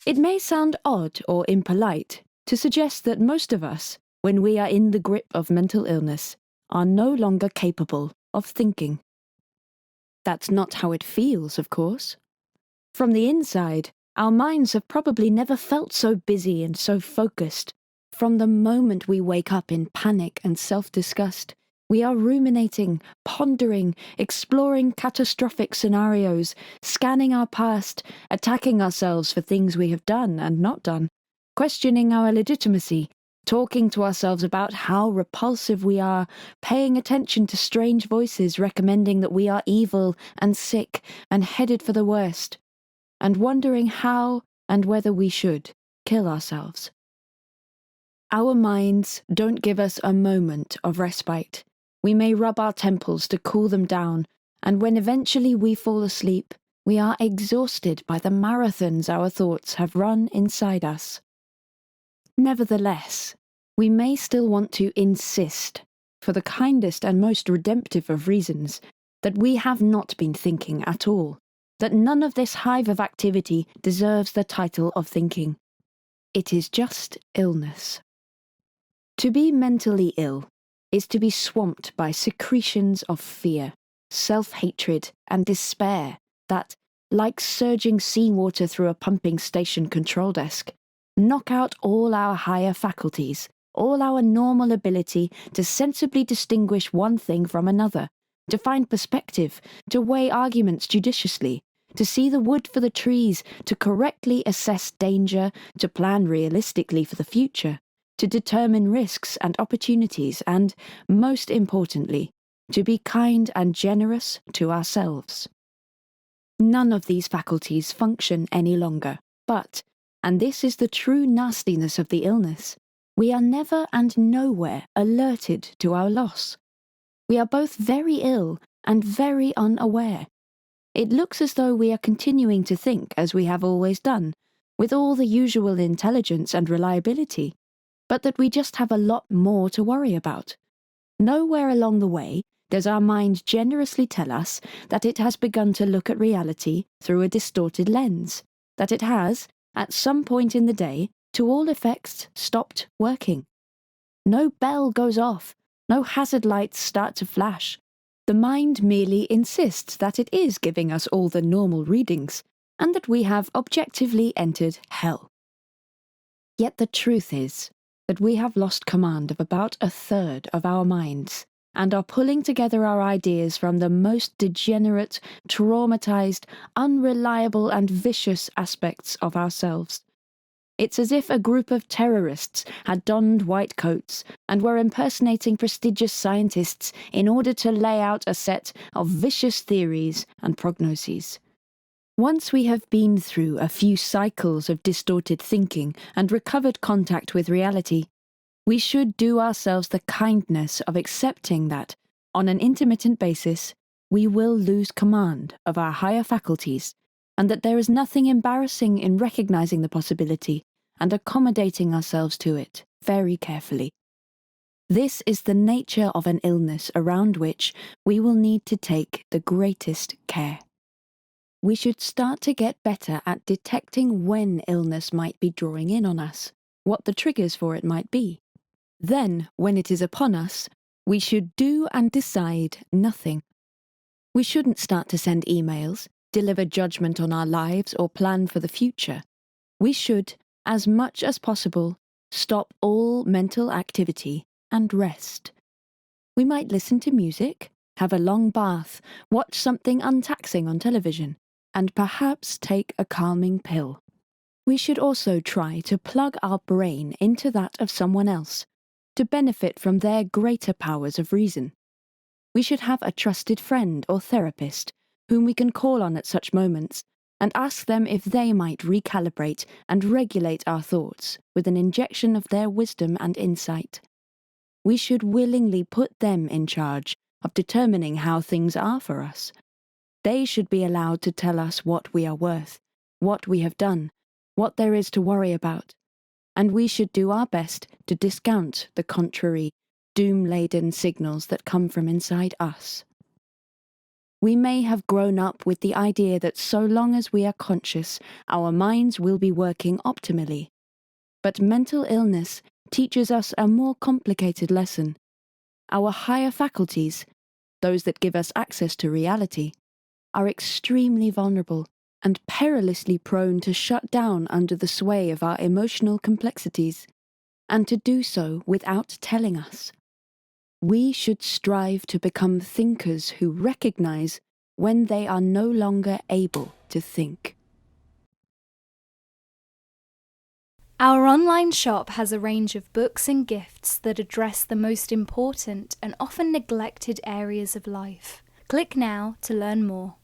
It may sound odd or impolite to suggest that most of us, when we are in the grip of mental illness, are no longer capable of thinking. That's not how it feels, of course. From the inside, our minds have probably never felt so busy and so focused. From the moment we wake up in panic and self-disgust, we are ruminating, pondering, exploring catastrophic scenarios, scanning our past, attacking ourselves for things we have done and not done, questioning our legitimacy, talking to ourselves about how repulsive we are, paying attention to strange voices recommending that we are evil and sick and headed for the worst, and wondering how and whether we should kill ourselves. Our minds don't give us a moment of respite. We may rub our temples to cool them down, and when eventually we fall asleep, we are exhausted by the marathons our thoughts have run inside us. Nevertheless, we may still want to insist, for the kindest and most redemptive of reasons, that we have not been thinking at all, that none of this hive of activity deserves the title of thinking. It is just illness. To be mentally ill is to be swamped by secretions of fear, self-hatred, and despair that, like surging seawater through a pumping station control desk, knock out all our higher faculties, all our normal ability to sensibly distinguish one thing from another, to find perspective, to weigh arguments judiciously, to see the wood for the trees, to correctly assess danger, to plan realistically for the future, to determine risks and opportunities, and, most importantly, to be kind and generous to ourselves. None of these faculties function any longer, but, and this is the true nastiness of the illness, we are never and nowhere alerted to our loss. We are both very ill and very unaware. It looks as though we are continuing to think as we have always done, with all the usual intelligence and reliability, but that we just have a lot more to worry about. Nowhere along the way does our mind generously tell us that it has begun to look at reality through a distorted lens, that it has, at some point in the day, to all effects, stopped working. No bell goes off, no hazard lights start to flash. The mind merely insists that it is giving us all the normal readings, and that we have objectively entered hell. Yet the truth is that we have lost command of about a third of our minds, and are pulling together our ideas from the most degenerate, traumatized, unreliable and vicious aspects of ourselves. It's as if a group of terrorists had donned white coats and were impersonating prestigious scientists in order to lay out a set of vicious theories and prognoses. Once we have been through a few cycles of distorted thinking and recovered contact with reality, we should do ourselves the kindness of accepting that, on an intermittent basis, we will lose command of our higher faculties, and that there is nothing embarrassing in recognizing the possibility and accommodating ourselves to it very carefully. This is the nature of an illness around which we will need to take the greatest care. We should start to get better at detecting when illness might be drawing in on us, what the triggers for it might be. Then, when it is upon us, we should do and decide nothing. We shouldn't start to send emails, deliver judgment on our lives, or plan for the future. We should, as much as possible, stop all mental activity and rest. We might listen to music, have a long bath, watch something untaxing on television, and perhaps take a calming pill. We should also try to plug our brain into that of someone else, to benefit from their greater powers of reason. We should have a trusted friend or therapist whom we can call on at such moments and ask them if they might recalibrate and regulate our thoughts with an injection of their wisdom and insight. We should willingly put them in charge of determining how things are for us. They should be allowed to tell us what we are worth, what we have done, what there is to worry about, and we should do our best to discount the contrary, doom-laden signals that come from inside us. We may have grown up with the idea that so long as we are conscious, our minds will be working optimally. But mental illness teaches us a more complicated lesson. Our higher faculties, those that give us access to reality, are extremely vulnerable and perilously prone to shut down under the sway of our emotional complexities, and to do so without telling us. We should strive to become thinkers who recognize when they are no longer able to think. Our online shop has a range of books and gifts that address the most important and often neglected areas of life. Click now to learn more.